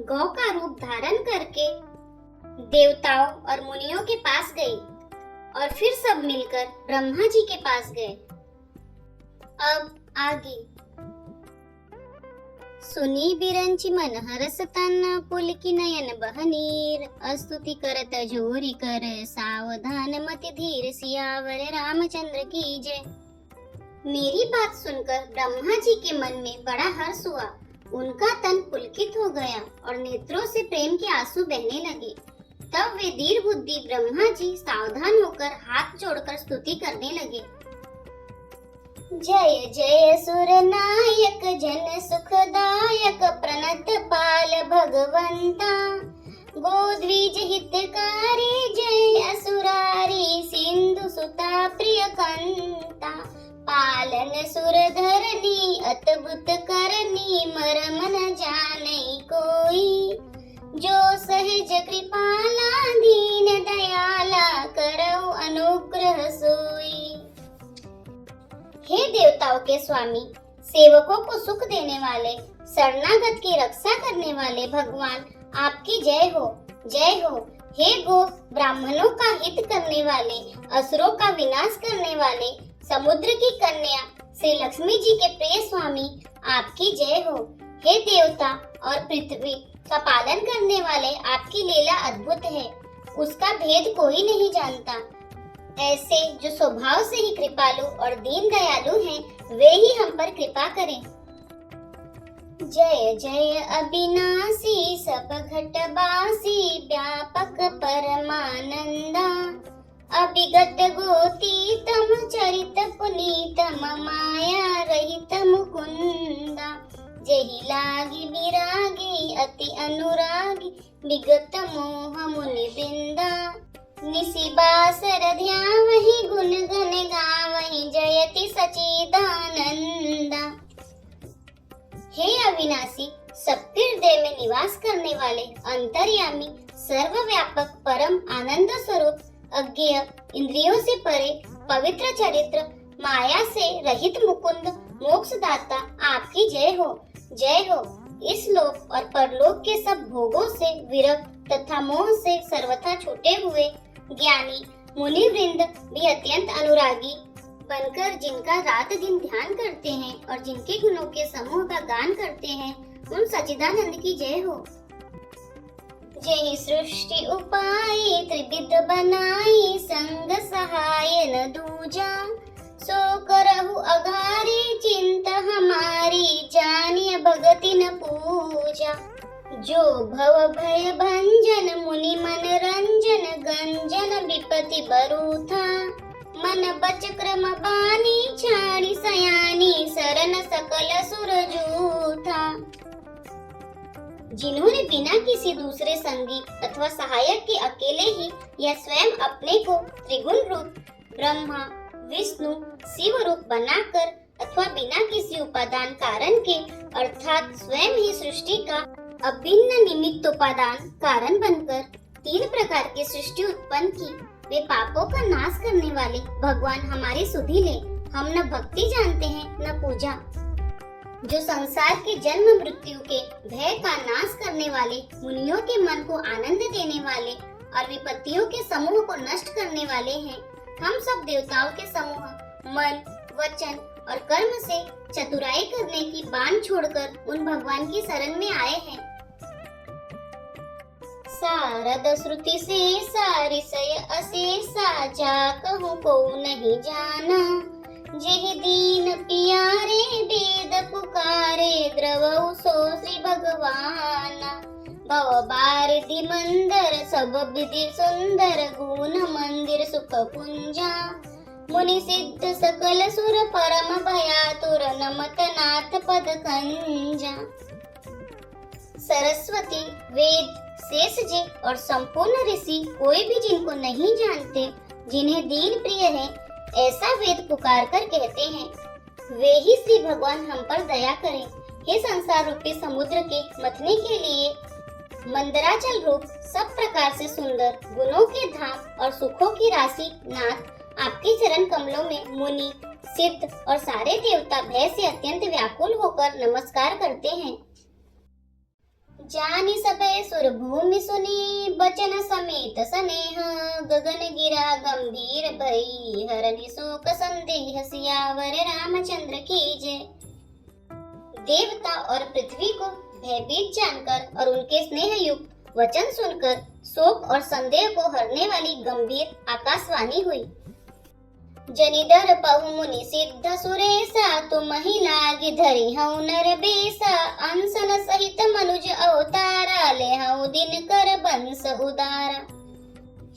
गौ का रूप धारण करके देवताओं और मुनियों के पास गई और फिर सब मिलकर ब्रह्मा जी के पास गए। अब आगे। सुनी बिरंची मन हरस तन पुलकी नयन बहनीर स्तुति करत जोरी कर सावधान मति धीर सियावर रामचंद्र की जय। मेरी बात सुनकर ब्रह्मा जी के मन में बड़ा हर्ष हुआ। उनका तन पुलकित हो गया और नेत्रों से प्रेम के आंसू बहने लगे। तब वे धीर बुद्धि ब्रह्मा जी सावधान होकर हाथ जोड़कर स्तुति करने लगे। जय जय सुर नायक जन सुखदायक प्रणत पाल भगवंता गोद्विज हितकारी जय असुरारी सिंधु सुता प्रिय कंता पालन सुर धरनी अद्भुत करनी मरम न जाने कोई जो सहज कृपाला दीन दयाला करौ अनुग्रह सोई। हे देवताओं के स्वामी, सेवकों को सुख देने वाले, शरणागत की रक्षा करने वाले भगवान आपकी जय हो, जय हो। हे गो ब्राह्मणों का हित करने वाले, असुरों का विनाश करने वाले, समुद्र की कन्या श्री लक्ष्मी जी के प्रिय स्वामी आपकी जय हो। हे देवता और पृथ्वी का पालन करने वाले, आपकी लीला अद्भुत है, उसका भेद कोई नहीं जानता। ऐसे जो स्वभाव से ही कृपालु और दीन दयालु हैं, वे ही हम पर कृपा करें। जय जय अविनाशी सब घटवासी व्यापक परमानंदा अभिगत गोतीतम चरित पुनीतम माया रहित मुकुंदा जही लागी विरागी अति अनुरागी विगत मोह मुनि वृंदा निसी बासर ध्यावहि गुण गण गावहि जयति सचिदानंदा। हे अविनाशी, सबके हृदय में निवास करने वाले, अंतर्यामी, सर्वव्यापक, परम आनंद स्वरूप, अज्ञेय, इंद्रियों से परे, पवित्र चरित्र, माया से रहित मुकुंद, मोक्षदाता आपकी जय हो, जय हो। इस लोक और परलोक के सब भोगों से विरक्त तथा मोह से सर्वथा छूटे हुए ज्ञानी मुनि वृंद भी अत्यंत अनुरागी बनकर जिनका रात दिन ध्यान करते हैं और जिनके गुणों के समूह का गान करते हैं, उन सच्चिदानंद की जय हो। जय सृष्टि उपाय त्रिविध बनाई संग सहाय न दूजा सो करहु अघारी चिंता हमारी जानिय भगति न पूजा जो भव भय भंजन मुनि मन रंजन गंजन विपति बरूथा मन बच क्रम बानी छाड़ी सयानी सरन सकल सुर जूथा। जिन्होंने बिना किसी दूसरे संगी अथवा सहायक के अकेले ही या स्वयं अपने को त्रिगुण रूप ब्रह्मा विष्णु शिव रूप बनाकर अथवा बिना किसी उपादान कारण के अर्थात स्वयं ही सृष्टि का अभिन्न निमित्त उपादान कारण बनकर तीन प्रकार की सृष्टि उत्पन्न की, वे पापों का नाश करने वाले भगवान हमारी सुधि ले। हम न भक्ति जानते हैं न पूजा। जो संसार के जन्म मृत्यु के भय का नाश करने वाले, मुनियों के मन को आनंद देने वाले और विपत्तियों के समूह को नष्ट करने वाले हैं। हम सब देवताओं के समूह मन, वचन और कर्म से चतुराई करने की बाण छोड़कर उन भगवान की शरण में आए हैं। सारद श्रुति से सारिसय अशेषा जा कहूँ को नहीं जाना जेहि दीन पियारे वेद पुकारे द्रवौ सो श्री भगवाना भव बारदि मंदर सब विधि सुंदर गुण मंदिर सुख पुंजा मुनि सिद्ध सकल सुर परम भयातुर नमत नाथ पद कंजा। सरस्वती, वेद, शेष जी और संपूर्ण ऋषि कोई भी जिनको नहीं जानते, जिन्हें दीन प्रिय है, ऐसा वेद पुकार कर कहते हैं, वे ही श्री भगवान हम पर दया करें। हे संसार रूपी समुद्र के मथने के लिए मंदराचल रूप सब प्रकार से सुंदर गुणों के धाम और सुखों की राशि नाथ, आपके चरण कमलों में मुनि, सिद्ध और सारे देवता भय से अत्यंत व्याकुल होकर नमस्कार करते हैं। जानि सबे सुर भूमि सुनी, बचन समेत स्नेह, गगन गिरा गंभीर भई, हरनि शोक संदेह, सियावर रामचंद्र की जय। देवता और पृथ्वी को भयभीत जानकर और उनके स्नेह युक्त वचन सुनकर शोक और संदेह को हरने वाली गंभीर आकाशवाणी हुई। जनिधर पहु मुनि सिद्ध सुरेसा, तुम ही लागी धरी हऊ नर बेसा, अंसन सहित मनुज अवतारा, ले हऊ दिन कर बंस उदारा।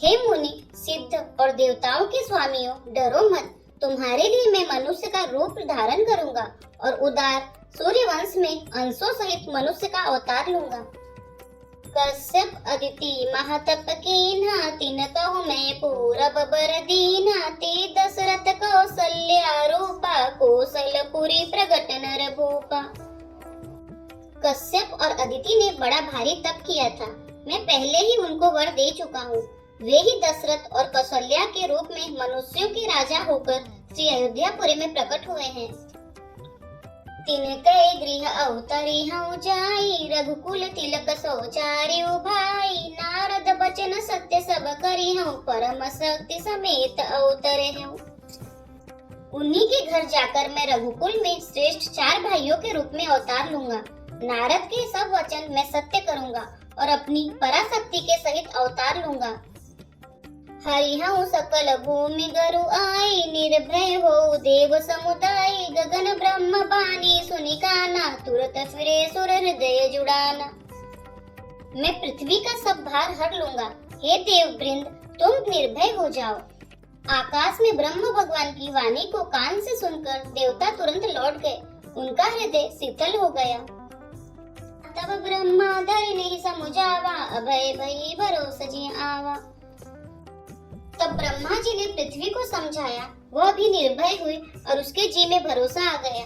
हे मुनि, सिद्ध और देवताओं के स्वामियों, डरो मत, तुम्हारे लिए मैं मनुष्य का रूप धारण करूंगा और उदार सूर्यवंश में अंशों सहित मनुष्य का अवतार लूंगा। कश्यप अदिति महातप कीन्हा, तिन कहु मैं पूरब बर दीन्हा, ते दशरथ कौसल्या रूपा, कौशलपुरी प्रगट नर भूपा। कश्यप और अदिति ने बड़ा भारी तप किया था, मैं पहले ही उनको वर दे चुका हूँ। वे ही दशरथ और कौशल्या के रूप में मनुष्यों के राजा होकर श्री अयोध्यापुरी में प्रकट हुए हैं। तिनकै गृह अवतरी हूँ जाई, रघुकुल तिलक सोचार्यु भाई, नारद बचन सत्य सब करी हूँ, परम शक्ति समेत अवतरे हूँ। उन्हीं के घर जाकर मैं रघुकुल में श्रेष्ठ 4 भाइयों के रूप में अवतार लूंगा। नारद के सब वचन मैं सत्य करूंगा और अपनी पराशक्ति के सहित अवतार लूंगा। हरिहु सकल भूमि गरु आई, निर्भय हो देव समुदाय, गगन ब्रह्म बानी सुनि काना, तुरत फिरे सुर हृदय जुड़ाना। मैं पृथ्वी का सब भार हर लूंगा। हे देव वृंद, तुम निर्भय हो जाओ। आकाश में ब्रह्म भगवान की वाणी को कान से सुनकर देवता तुरंत लौट गए, उनका हृदय शीतल हो गया। तब ब्रह्मा धरनी समुझावा, अभय भई भरोस जी आवा। तब ब्रह्मा जी ने पृथ्वी को समझाया, वह भी निर्भय हुई और उसके जी में भरोसा आ गया।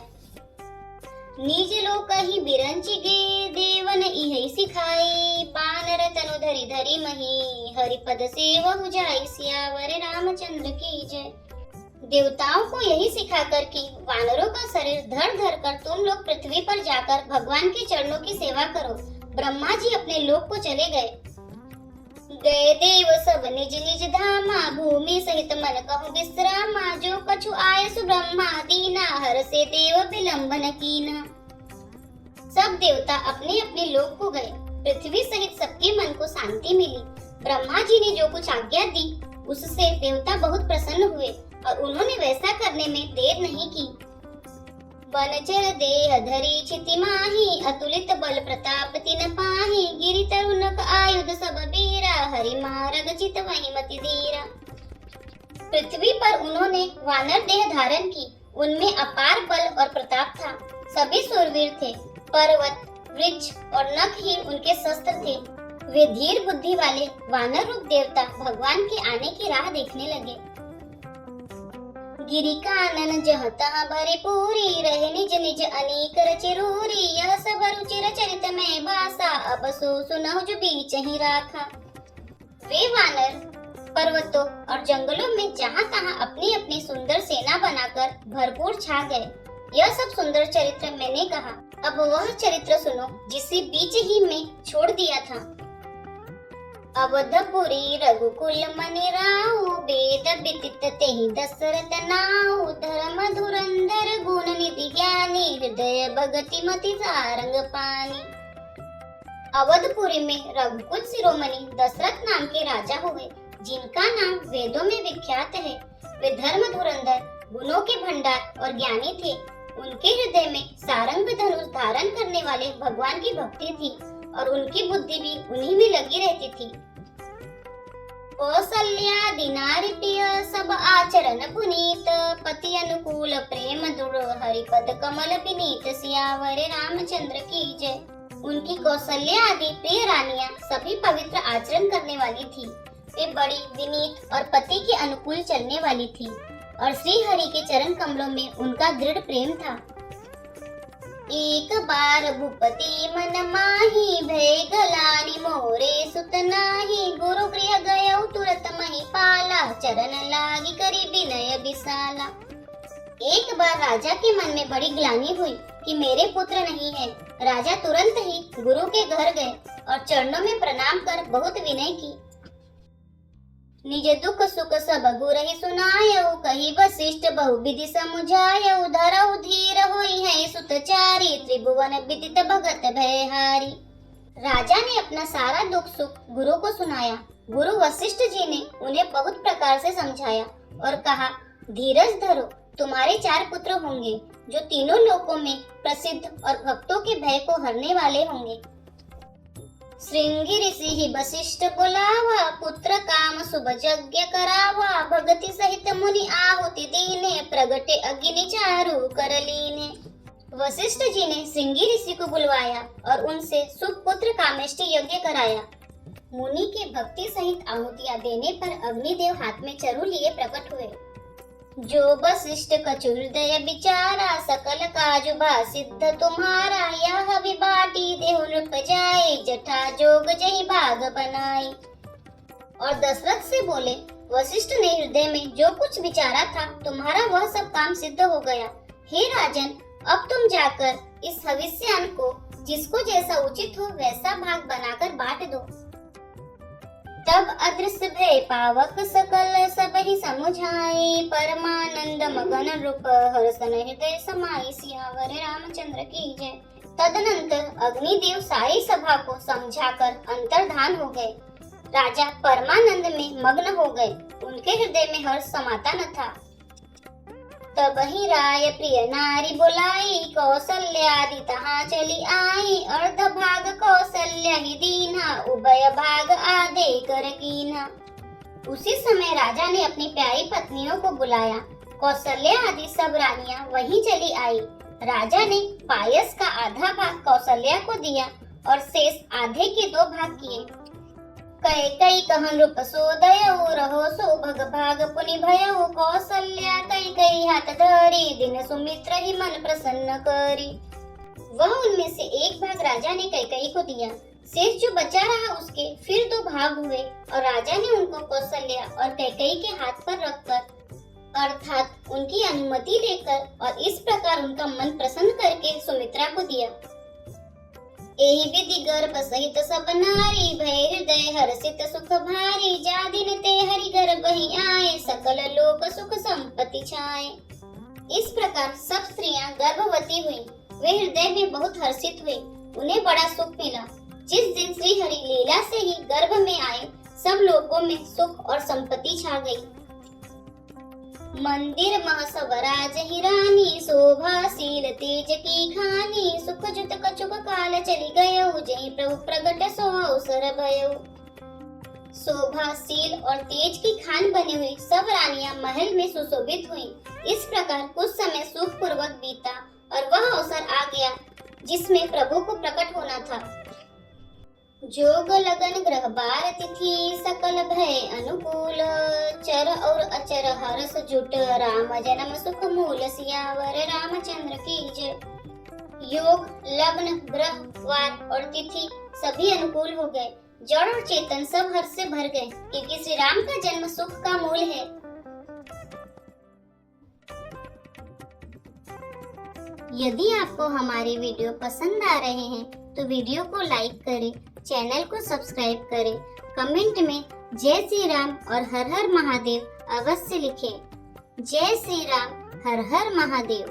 निज लोक ही बिरंची गे, देवन इहि सिखाई, बानर तनु धरि धरि मही, हरिपद सेवहु जाई, सियावर रामचंद्र की जय। देवताओं को यही सिखाकर कि वानरों का शरीर धर धर कर तुम लोग पृथ्वी पर जाकर भगवान के चरणों की सेवा करो, ब्रह्मा जी अपने लोक को चले गए। गए देव सब निज निज धामा, भूमि सहित मन कहु विश्रामा, जो कछु आयसु ब्रह्मा दीना, हर से देव विलंबन कीना। सब देवता अपने अपने लोक को गए, पृथ्वी सहित सबके मन को शांति मिली। ब्रह्मा जी ने जो कुछ आज्ञा दी उससे देवता बहुत प्रसन्न हुए और उन्होंने वैसा करने में देर नहीं की। बनचर देह धरी छिति माही, अतुलित बल प्रताप तिन पाही, गिरि तरुणक आयुध सब बीरा, हरि मारग चित वही मति धीरा। पृथ्वी पर उन्होंने वानर देह धारण की, उनमें अपार बल और प्रताप था। सभी सूरवीर थे, पर्वत वृक्ष और नख ही उनके शस्त्र थे। वे धीर बुद्धि वाले वानर रूप देवता भगवान के आने की राह देखने लगे। गिरि कानन जहाँ तहाँ भरे पूरी, रहे निज निज अनेक रचिरूरी, यह सब रुचिर चरित में भाषा, अब सो सुनहु जो बीच ही राखा। वे वानर पर्वतों और जंगलों में जहाँ तहाँ अपनी अपनी सुंदर सेना बनाकर भरपूर छा गए। यह सब सुंदर चरित्र मैंने कहा, अब वह चरित्र सुनो जिसे बीच ही में छोड़ दिया था। अवधपुरी रघुकुल मनि राहु, वेद विदित तेहि दशरथ नाहु, धर्म धुरंधर गुण निधि ज्ञानी, हृदय भगति मति सारंग पानी। अवधपुरी में रघुकुल शिरोमणि दशरथ नाम के राजा हुए, जिनका नाम वेदों में विख्यात है। वे धर्म धुरंधर गुणों के भंडार और ज्ञानी थे। उनके हृदय में सारंग धनुष धारण करने वाले भगवान की भक्ति थी और उनकी बुद्धि भी उन्हीं में लगी रहती थी। कौसल्या दिनारि प्रिय सब आचरण पुनीत, पति अनुकूल प्रेम दृढ़, हरिपद कमल विनीत, सियावर रामचंद्र की जय। उनकी कौशल्या आदि प्रिय रानियां सभी पवित्र आचरण करने वाली थी। वे बड़ी विनीत और पति के अनुकूल चलने वाली थी और श्री हरि के चरण कमलों में उनका दृढ़ प्रेम था। एक बार भूपति मन माही, भय गलानी मोरे सुत नाही, गुरु गृह गयौ तुरत मही पाला, चरण लागी करी विनय विशाला। एक बार राजा के मन में बड़ी ग्लानि हुई कि मेरे पुत्र नहीं है। राजा तुरंत ही गुरु के घर गए और चरणों में प्रणाम कर बहुत विनय की। निज दुख सुख सब गुरहि सुनायउ, कहि वशिष्ठ बहु विधि समुझायउ, धरउ धीर होई है सुतचारी, त्रिभुवन विदित भगत भयहारी। राजा ने अपना सारा दुख सुख गुरु को सुनाया। गुरु वशिष्ठ जी ने उन्हें बहुत प्रकार से समझाया और कहा, धीरज धरो, तुम्हारे 4 पुत्र होंगे जो तीनों लोकों में प्रसिद्ध और भक्तों के भय को हरने वाले होंगे। श्रृंगी ऋषि वशिष्ठ बोलावा, पुत्र काम शुभ यज्ञ करावा, भगति सहित मुनि आहुति दीने, प्रगटे अग्नि चारु कर लीने। वशिष्ठ जी ने श्रृंगी ऋषि को बुलवाया और उनसे शुभ पुत्र कामेष्टि यज्ञ कराया। मुनि के भक्ति सहित आहुतियां देने पर अग्निदेव हाथ में चरु लिए प्रकट हुए। जो वशिष्ठ कछु हृदय विचारा, सकल काजुबा सिद्ध तुम्हारा, यह विबाटी देहु नृप जाए, जटा जोग जहि भाग बनाई। और दशरथ से बोले, वशिष्ठ ने हृदय में जो कुछ विचारा था, तुम्हारा वह सब काम सिद्ध हो गया। हे राजन, अब तुम जाकर इस हविष्य अन्न को जिसको जैसा उचित हो वैसा भाग बनाकर बांट दो। तब अदृश्य भय पावक सकल सब ही समुझाई, परमानंद मगन रूप हर्षन हृदय समाई, सियावर रामचंद्र की जय। तदनंतर अग्निदेव सारी सभा को समझाकर अंतर्धान हो गए। राजा परमानंद में मग्न हो गए, उनके हृदय में हर्ष समाता न था। तब ही राय प्रिय नारी बुलाई, कौशल्यादि तहाँ चली आई, अर्ध भाग कौशल्या ही दीना, उभय भाग आधे कर कीना। उसी समय राजा ने अपनी प्यारी पत्नियों को बुलाया। कौशल्या आदि सब रानियां वहीं चली आई। राजा ने पायस का आधा भाग कौशल्या को दिया और शेष आधे के 2 भाग किए। कई कहन रूप सोदयउ, रहो सो भग भाग पुनि भयउ, कौशल्या कई हाथ धरी, दिन सुमित्र ही मन प्रसन्न करी। वह उनमें से एक भाग राजा ने कई को दिया। शेष जो बचा रहा उसके फिर 2 भाग हुए और राजा ने उनको कौशल्या और कई के हाथ पर रखकर अर्थात उनकी अनुमति लेकर और इस प्रकार उनका मन प्रसन्न करके सुमित्रा को दिया। एहि विधि गर्भ सहित सब नारी, भय हृदय हर्षित सुख भारी, जा दिन ते हरि गर्भ ही आए, सकल लोक सुख संपत्ति छाए। इस प्रकार सब स्त्रियां गर्भवती हुई। वे हृदय में बहुत हर्षित हुई, उन्हें बड़ा सुख मिला। जिस दिन श्री हरि लीला से ही गर्भ में आए, सब लोगों में सुख और संपत्ति छा गई। मंदिर मह सब राज ही रानी, शोभाशील तेज की खानी, सुख जुत कछुक काल चली गयउ, जहि प्रभु प्रगट सो अवसर भयउ। शोभाशील और तेज की खान बनी हुई सब रानियां महल में सुशोभित हुईं। इस प्रकार कुछ समय सुख पूर्वक बीता और वह अवसर आ गया जिसमें प्रभु को प्रकट होना था। जोग लगन ग्रह बार तिथि, सकल भय अनुकूल, चर और अचर हर्ष जुट, राम जन्म सुख मूल, सियावर रामचंद्र की जय। योग, लग्न, ग्रह, वार और तिथि सभी अनुकूल हो गए। जड़ और चेतन सब हर्ष से भर गए क्योंकि श्री राम का जन्म सुख का मूल है। यदि आपको हमारे वीडियो पसंद आ रहे हैं तो वीडियो को लाइक करें, चैनल को सब्सक्राइब करें, कमेंट में जय श्री राम और हर हर महादेव अवश्य लिखें। जय श्री राम, हर हर महादेव।